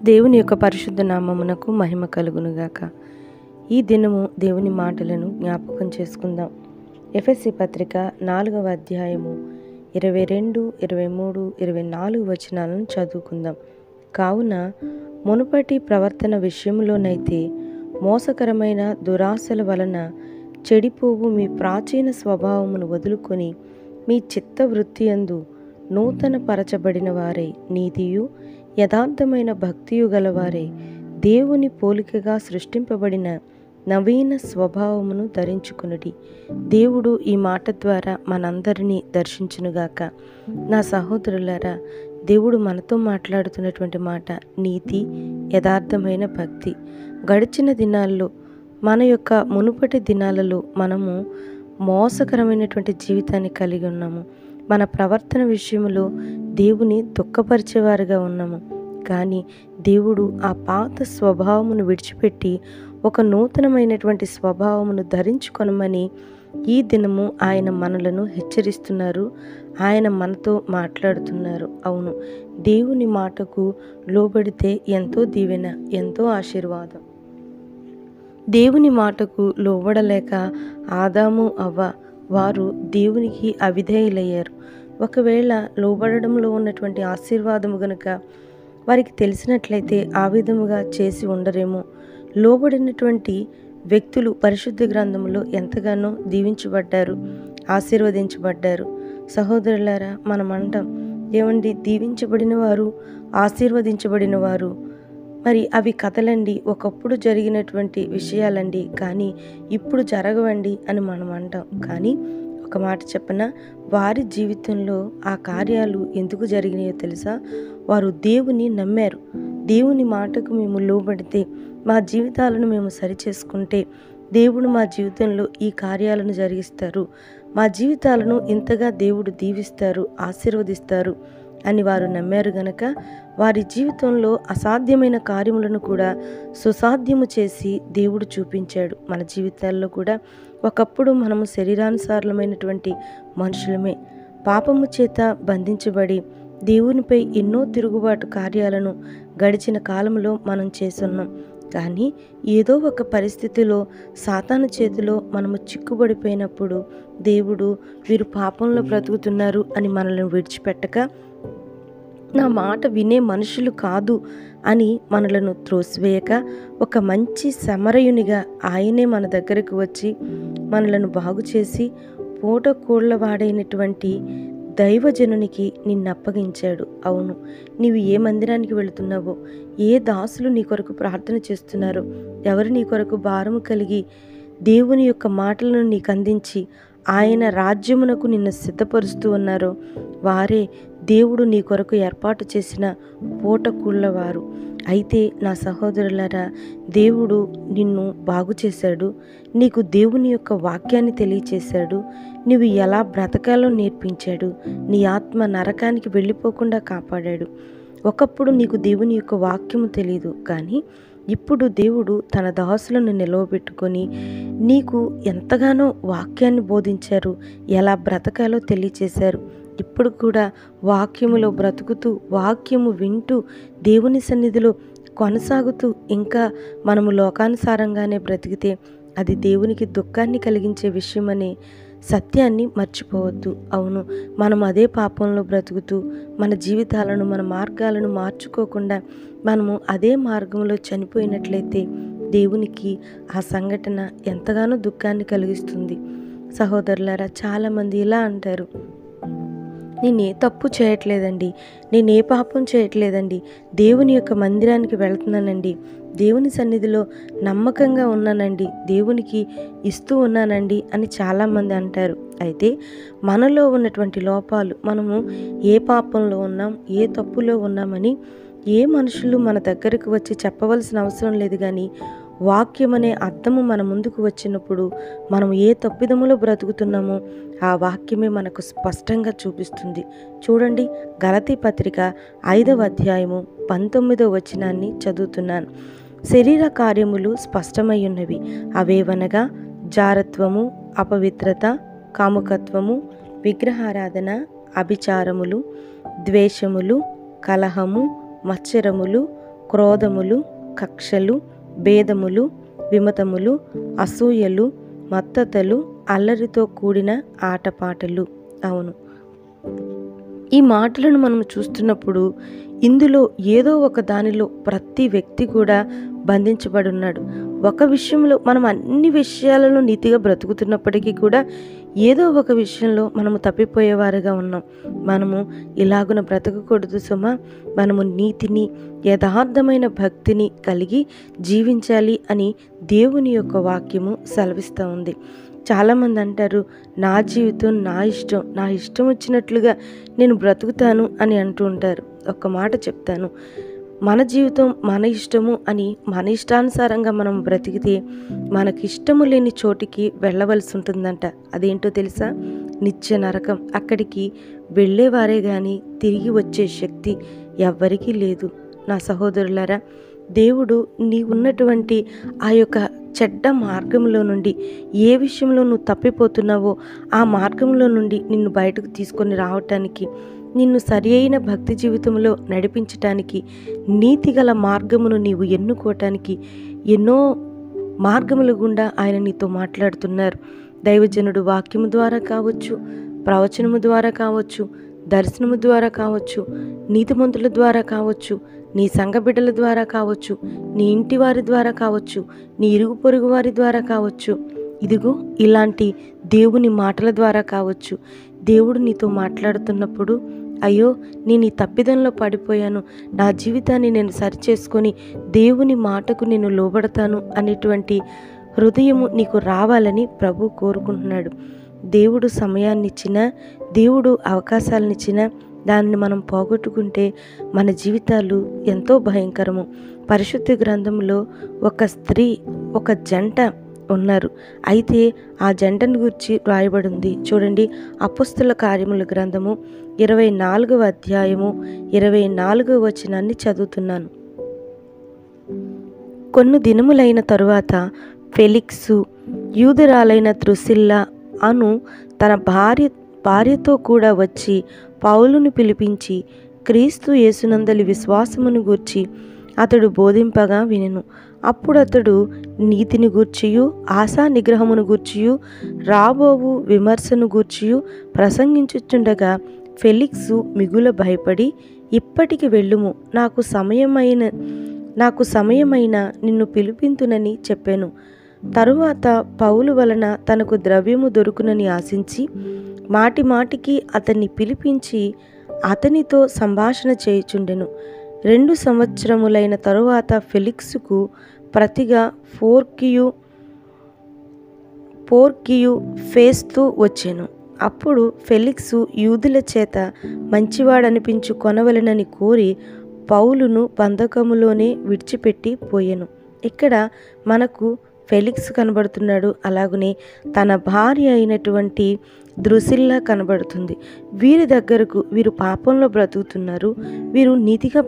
దేవుని యొక్క పరిశుద్ధ నామమునకు మహిమ కలుగునుగాక. ఈ దినము దేవుని మాటలను జ్ఞాపకం చేసుకుందాం. ఎఫెసీ పత్రిక 4వ అధ్యాయము 22, 23, 24 వచనాలను చదువుకుందాం. కావున మునుపటి ప్రవర్తన విషయంలోనైతే మోసకరమైన దురాశల వలన చెడిపోవు మీ ప్రాచీన స్వభావమును వదులుకొని మీ చిత్తవృత్తియందు నూతన పరచబడిన వారై నీతియు యథార్థమైన భక్తియు గలవారే దేవుని పోలికగా సృష్టింపబడిన నవీన స్వభావమును ధరించుకునుడి. దేవుడు ఈ మాట ద్వారా మనందరినీ దర్శించునుగాక. నా సహోదరులారా, దేవుడు మనతో మాట్లాడుతున్నటువంటి మాట నీతి, యథార్థమైన భక్తి. గడిచిన దినాల్లో మన యొక్క మునుపటి దినాలలో మనము మోసకరమైనటువంటి జీవితాన్ని కలిగి ఉన్నాము. మన ప్రవర్తన విషయంలో దేవుని దుఃఖపరిచేవారుగా ఉన్నాము. కానీ దేవుడు ఆ పాత స్వభావమును విడిచిపెట్టి ఒక నూతనమైనటువంటి స్వభావమును ధరించుకొనమని ఈ దినము ఆయన మనలను హెచ్చరిస్తున్నారు. ఆయన మనతో మాట్లాడుతున్నారు. అవును, దేవుని మాటకు లోబడితే ఎంతో దీవెన, ఎంతో ఆశీర్వాదం. దేవుని మాటకు లోబడలేక ఆదాము, అవ్వ వారు దేవునికి అవిధేయులయ్యారు. ఒకవేళ లోబడడంలో ఉన్నటువంటి ఆశీర్వాదము గనుక వారికి తెలిసినట్లయితే ఆ విధముగా చేసి ఉండరేమో. లోబడినటువంటి వ్యక్తులు పరిశుద్ధ గ్రంథంలో ఎంతగానో దీవించబడ్డారు, ఆశీర్వదించబడ్డారు. సహోదరులారా, మనం అంటాం, ఏమండి దీవించబడిన వారు, ఆశీర్వదించబడిన వారు, మరి అవి కథలండి, ఒకప్పుడు జరిగినటువంటి విషయాలండి, కానీ ఇప్పుడు జరగవండి అని మనం అంటాం. కానీ ఒక మాట చెప్పనా, వారి జీవితంలో ఆ కార్యాలు ఎందుకు జరిగినాయో తెలుసా? వారు దేవుని నమ్మారు. దేవుని మాటకు మేము లోబడితే, మా జీవితాలను మేము సరిచేసుకుంటే దేవుడు మా జీవితంలో ఈ కార్యాలను జరిగిస్తారు, మా జీవితాలను ఇంతగా దేవుడు దీవిస్తారు, ఆశీర్వదిస్తారు అని వారు నమ్మారు గనక వారి జీవితంలో అసాధ్యమైన కార్యములను కూడా సుసాధ్యము చేసి దేవుడు చూపించాడు. మన జీవితాల్లో కూడా ఒకప్పుడు మనము శరీరానుసారమైనటువంటి మనుషులమే, పాపము చేత బంధించబడి దేవునిపై ఎన్నో తిరుగుబాటు కార్యాలను గడిచిన కాలంలో మనం చేసున్నాం. కానీ ఏదో ఒక పరిస్థితిలో సాతాను చేతిలో మనము చిక్కుబడిపోయినప్పుడు దేవుడు వీరు పాపంలో బ్రతుకుతున్నారు అని మనల్ని విడిచిపెట్టక, నా మాట వినే మనుషులు కాదు అని మనలను త్రోసివేయక, ఒక మంచి సమరయునిగా ఆయనే మన దగ్గరకు వచ్చి మనలను బాగు చేసి పూటకోళ్లవాడైనటువంటి దైవజనునికి నిన్ను అప్పగించాడు. అవును, నీవు ఏ మందిరానికి వెళుతున్నావో, ఏ దాసులు నీ కొరకు ప్రార్థన చేస్తున్నారో, ఎవరు నీ కొరకు భారము కలిగి దేవుని యొక్క మాటలను నీకు అందించి ఆయన రాజ్యమునకు నిన్ను సిద్ధపరుస్తూ ఉన్నారో వారే దేవుడు నీ కొరకు ఏర్పాటు చేసిన పూటకూళ్ళవారు. అయితే నా సహోదరులారా, దేవుడు నిన్ను బాగు చేశాడు, నీకు దేవుని యొక్క వాక్యాన్ని తెలియచేశాడు, నీవు ఎలా బ్రతకాలో నేర్పించాడు, నీ ఆత్మ నరకానికి వెళ్ళిపోకుండా కాపాడాడు. ఒకప్పుడు నీకు దేవుని యొక్క వాక్యము తెలియదు, కానీ ఇప్పుడు దేవుడు తన దాసులను నిలవబెట్టుకొని నీకు ఎంతగానో వాక్యాన్ని బోధించారు, ఎలా బ్రతకాలో తెలియచేశారు. ఇప్పుడు కూడా వాక్యములో బ్రతుకుతూ, వాక్యము వింటూ, దేవుని సన్నిధిలో కొనసాగుతూ ఇంకా మనము లోకానుసారంగానే బ్రతికితే అది దేవునికి దుఃఖాన్ని కలిగించే విషయమనే సత్యాన్ని మర్చిపోవద్దు. అవును, మనం అదే పాపంలో బ్రతుకుతూ మన జీవితాలను, మన మార్గాలను మార్చుకోకుండా మనము అదే మార్గంలో చనిపోయినట్లయితే దేవునికి ఆ సంఘటన ఎంతగానో దుఃఖాన్ని కలిగిస్తుంది. సహోదరులారా, చాలామంది ఇలా అంటారు, నేనే తప్పు చేయట్లేదండి, నేనే పాపం చేయట్లేదండి, దేవుని యొక్క మందిరానికి వెళ్తున్నానండి, దేవుని సన్నిధిలో నమ్మకంగా ఉన్నానండి, దేవునికి ఇస్తూ ఉన్నానండి అని చాలామంది అంటారు. అయితే మనలో ఉన్నటువంటి లోపాలు, మనము ఏ పాపంలో ఉన్నాం, ఏ తప్పులో ఉన్నామని ఏ మనుషులు మన దగ్గరకు వచ్చి చెప్పవలసిన అవసరం లేదు. కానీ వాక్యం అనే అర్థము మన ముందుకు వచ్చినప్పుడు మనం ఏ తప్పిదములో బ్రతుకుతున్నామో ఆ వాక్యమే మనకు స్పష్టంగా చూపిస్తుంది. చూడండి, గలతీ పత్రిక 5వ అధ్యాయము 19వ వచనాన్ని చదువుతున్నాను. శరీర కార్యములు స్పష్టమై ఉన్నవి, అవేవనగా జారత్వము, అపవిత్రత, కాముకత్వము, విగ్రహారాధన, అభిచారములు, ద్వేషములు, కలహము, మత్సరములు, క్రోధములు, కక్షలు, భేదములు, విమతములు, అసూయలు, మత్తతలు, అల్లరితో కూడిన ఆటపాటలు. అవును, ఈ మాటలను మనం చూస్తున్నప్పుడు ఇందులో ఏదో ఒక దానిలో ప్రతి వ్యక్తి కూడా బంధించబడి ఉన్నాడు. ఒక విషయంలో మనం అన్ని విషయాలలో నీతిగా బ్రతుకుతున్నప్పటికీ కూడా ఏదో ఒక విషయంలో మనము తప్పిపోయేవారుగా ఉన్నాం. మనము ఇలాగున బ్రతకకూడదు సుమా. మనము నీతిని, యథార్థమైన భక్తిని కలిగి జీవించాలి అని దేవుని యొక్క వాక్యము సెలవిస్తూ ఉంది. చాలామంది అంటారు, నా జీవితం నా ఇష్టం వచ్చినట్లుగా నేను బ్రతుకుతాను అని అంటూ ఉంటారు. ఒక్క మాట చెప్తాను, మన జీవితం మన ఇష్టము అని మన ఇష్టానుసారంగా మనం బ్రతికితే మనకి ఇష్టము లేని చోటికి వెళ్ళవలసి ఉంటుందంట. అదేంటో తెలుసా? నిత్య నరకం. అక్కడికి వెళ్ళేవారే కానీ తిరిగి వచ్చే శక్తి ఎవ్వరికీ లేదు. నా సహోదరులారా, దేవుడు నీవున్నటువంటి ఆ యొక్క చెడ్డ మార్గంలో నుండి, ఏ విషయంలో నువ్వు తప్పిపోతున్నావో ఆ మార్గంలో నుండి నిన్ను బయటకు తీసుకొని రావటానికి, నిన్ను సరి అయిన భక్తి జీవితంలో నడిపించటానికి, నీతిగల మార్గమును నీవు ఎన్నుకోవటానికి ఎన్నో మార్గముల గుండా ఆయన నీతో మాట్లాడుతున్నారు. దైవజనుడు వాక్యము ద్వారా కావచ్చు, ప్రవచనము ద్వారా కావచ్చు, దర్శనము ద్వారా కావచ్చు, నీతిమంతుల ద్వారా కావచ్చు, నీ సంఘ బిడ్డల ద్వారా కావచ్చు, నీ ఇంటి వారి ద్వారా కావచ్చు, నీ ఇరుగు పొరుగు వారి ద్వారా కావచ్చు, ఇదిగో ఇలాంటి దేవుని మాటల ద్వారా కావచ్చు. దేవుడు నీతో మాట్లాడుతున్నప్పుడు, అయ్యో నేను ఈ తప్పిదంలో పడిపోయాను, నా జీవితాన్ని నేను సరిచేసుకొని దేవుని మాటకు నేను లోబడతాను అనేటువంటి హృదయము నీకు రావాలని ప్రభు కోరుకుంటున్నాడు. దేవుడు సమయాన్నిచ్చినా, దేవుడు అవకాశాలనిచ్చినా దానిని మనం పోగొట్టుకుంటే మన జీవితాలు ఎంతో భయంకరము. పరిశుద్ధ గ్రంథంలో ఒక స్త్రీ, ఒక జంట ఉన్నారు. అయితే ఆ జంటను గురించి రాయబడింది. చూడండి, అపొస్తలుల కార్యముల గ్రంథము 24వ అధ్యాయము 24వ వచనాన్ని చదువుతున్నాను. కొన్ని దినములైన తరువాత ఫెలిక్సు యూదురాలైన ద్రుసిల్లా అను తన భార్యతో కూడా వచ్చి పౌలును పిలిపించి క్రీస్తు యేసునందలి విశ్వాసమును గూర్చి అతడు బోధింపగా వినెను. అప్పుడు అతడు నీతిని గూర్చియు, ఆశా నిగ్రహమును గూర్చియు, రాబోవు విమర్శను గూర్చియు ప్రసంగించుచుండగా ఫెలిక్సు మిగుల భయపడి, ఇప్పటికి వెళ్ళుము, నాకు సమయమైన నిన్ను పిలిపింతునని చెప్పాను. తరువాత పౌలు వలన తనకు ద్రవ్యము దొరుకునని ఆశించి మాటి మాటికి అతన్ని పిలిపించి అతనితో సంభాషణ చేయుచుండెను. 2 సంవత్సరములైన తరువాత ఫెలిక్సుకు ప్రతిగా పోర్కియు ఫేస్తు వచ్చెను. అప్పుడు ఫెలిక్సు యూదుల చేత మంచివాడనిపించు కొనవలెనని కోరి పౌలును బంధకములోనే విడిచిపెట్టి పోయెను. ఇక్కడ మనకు ఫెలిక్స్ కనబడుతున్నాడు. అలాగనే తన భార్య అయినటువంటి ద్రుసిల్లా కనబడుతుంది. వీరి దగ్గరకు, వీరు పాపంలో బ్రతుకుతున్నారు, వీరు నీతిగా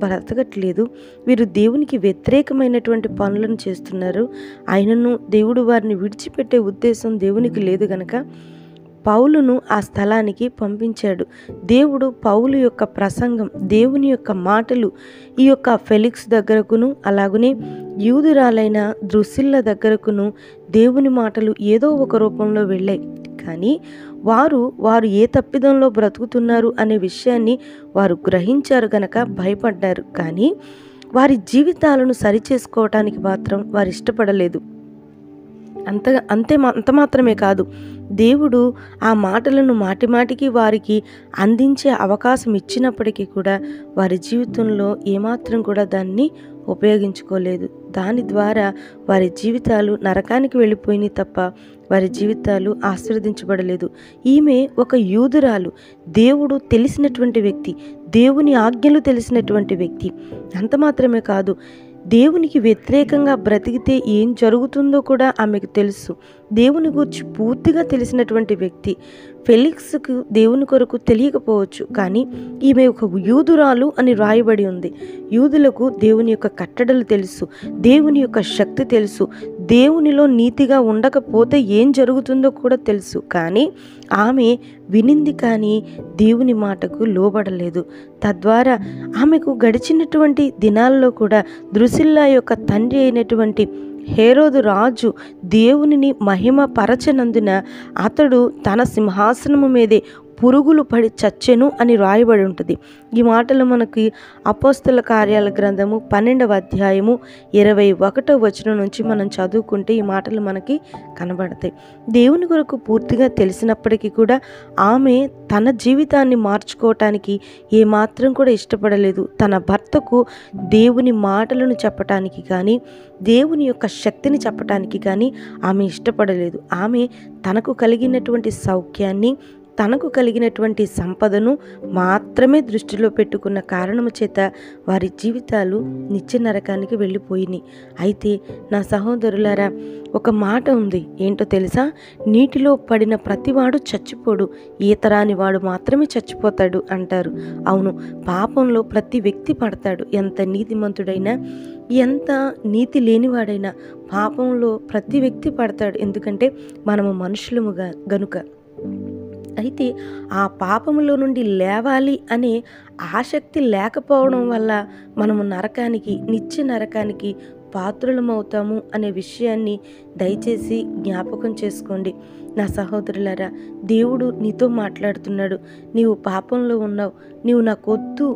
బ్రతకట్లేదు, వీరు దేవునికి వ్యతిరేకమైనటువంటి పనులను చేస్తున్నారు. అయినను దేవుడు వారిని విడిచిపెట్టే ఉద్దేశం దేవునికి లేదు గనక పౌలును ఆ స్థలానికి పంపించాడు. దేవుడు పౌలు యొక్క ప్రసంగం, దేవుని యొక్క మాటలు ఈ యొక్క ఫెలిక్స్ దగ్గరకును, అలాగనే యూదురాలైన ద్రుసిల్ల దగ్గరకును దేవుని మాటలు ఏదో ఒక రూపంలో వెళ్ళాయి. కానీ వారు ఏ తప్పిదంలో బ్రతుకుతున్నారు అనే విషయాన్ని వారు గ్రహించారు గనక భయపడ్డారు. కానీ వారి జీవితాలను సరిచేసుకోవటానికి మాత్రం వారు ఇష్టపడలేదు. అంత మాత్రమే కాదు, దేవుడు ఆ మాటలను మాటిమాటికి వారికి అందించే అవకాశం ఇచ్చినప్పటికీ కూడా వారి జీవితంలో ఏమాత్రం కూడా దాన్ని ఉపయోగించుకోలేదు. దాని ద్వారా వారి జీవితాలు నరకానికి వెళ్ళిపోయినాయి తప్ప వారి జీవితాలు ఆశీర్వదించబడలేదు. ఈమె ఒక యూదురాలు, దేవుడు తెలిసినటువంటి వ్యక్తి, దేవుని ఆజ్ఞలు తెలిసినటువంటి వ్యక్తి. అంత మాత్రమే కాదు, దేవునికి వ్యతిరేకంగా బ్రతికితే ఏం జరుగుతుందో కూడా ఆమెకు తెలుసు. దేవుని గురించి పూర్తిగా తెలిసినటువంటి వ్యక్తి. ఫెలిక్స్కు దేవుని కొరకు తెలియకపోవచ్చు, కానీ ఈమె ఒక యూదురాలు అని రాయబడి ఉంది. యూదులకు దేవుని యొక్క కట్టడలు తెలుసు, దేవుని యొక్క శక్తి తెలుసు, దేవునిలో నీతిగా ఉండకపోతే ఏం జరుగుతుందో కూడా తెలుసు. కానీ ఆమె వినింది కానీ దేవుని మాటకు లోబడలేదు. తద్వారా ఆమెకు గడిచినటువంటి దినాల్లో కూడా ద్రుసిల్లా యొక్క తండ్రి అయినటువంటి హేరోదు రాజు దేవునిని మహిమ పరచనందున అతడు తన సింహాసనము మీదే పురుగులు పడి చచ్చెను అని రాయబడి ఉంటుంది. ఈ మాటలు మనకి అపోస్తల కార్యాల గ్రంథము 12వ అధ్యాయము 21వ వచనం నుంచి మనం చదువుకుంటే ఈ మాటలు మనకి కనబడతాయి. దేవుని కొరకు పూర్తిగా తెలిసినప్పటికీ కూడా ఆమె తన జీవితాన్ని మార్చుకోవటానికి ఏమాత్రం కూడా ఇష్టపడలేదు. తన భర్తకు దేవుని మాటలను చెప్పటానికి కానీ దేవుని యొక్క శక్తిని చెప్పటానికి కానీ ఆమె ఇష్టపడలేదు. ఆమె తనకు కలిగినటువంటి సౌఖ్యాన్ని, తనకు కలిగినటువంటి సంపదను మాత్రమే దృష్టిలో పెట్టుకున్న కారణము చేత వారి జీవితాలు నిత్య నరకానికి వెళ్ళిపోయినాయి. అయితే నా సహోదరులారా, ఒక మాట ఉంది, ఏంటో తెలుసా? నీటిలో పడిన ప్రతివాడు చచ్చిపోడు, ఈతరాని వాడు మాత్రమే చచ్చిపోతాడు అంటారు. అవును, పాపంలో ప్రతి వ్యక్తి పడతాడు. ఎంత నీతిమంతుడైనా, ఎంత నీతి లేనివాడైనా పాపంలో ప్రతి వ్యక్తి పడతాడు. ఎందుకంటే మనము మనుషులముగా గనుక. అయితే ఆ పాపములో నుండి లేవాలి అనే ఆసక్తి లేకపోవడం వల్ల మనము నరకానికి, నిత్య నరకానికి పాత్రులమవుతాము అనే విషయాన్ని దయచేసి జ్ఞాపకం చేసుకోండి. నా సహోదరులారా, దేవుడు నీతో మాట్లాడుతున్నాడు. నీవు పాపంలో ఉన్నావు, నీవు నాకొద్దు,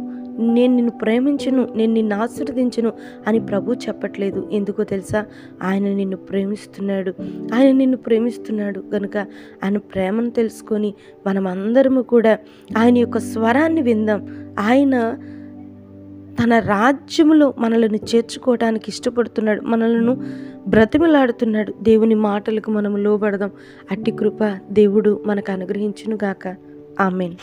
నేను నిన్ను ప్రేమించును, నేను నిన్ను ఆశీర్వదించును అని ప్రభు చెప్పట్లేదు. ఎందుకో తెలుసా? ఆయన నిన్ను ప్రేమిస్తున్నాడు. ఆయన నిన్ను ప్రేమిస్తున్నాడు కనుక ఆయన ప్రేమను తెలుసుకొని మనమందరము కూడా ఆయన యొక్క స్వరాన్ని విందాం. ఆయన తన రాజ్యములో మనలను చేర్చుకోవడానికి ఇష్టపడుతున్నాడు, మనలను బ్రతిమలాడుతున్నాడు. దేవుని మాటలకు మనము లోబడదాం. అట్టి కృప దేవుడు మనకు అనుగ్రహించును గాక. ఆమేన్.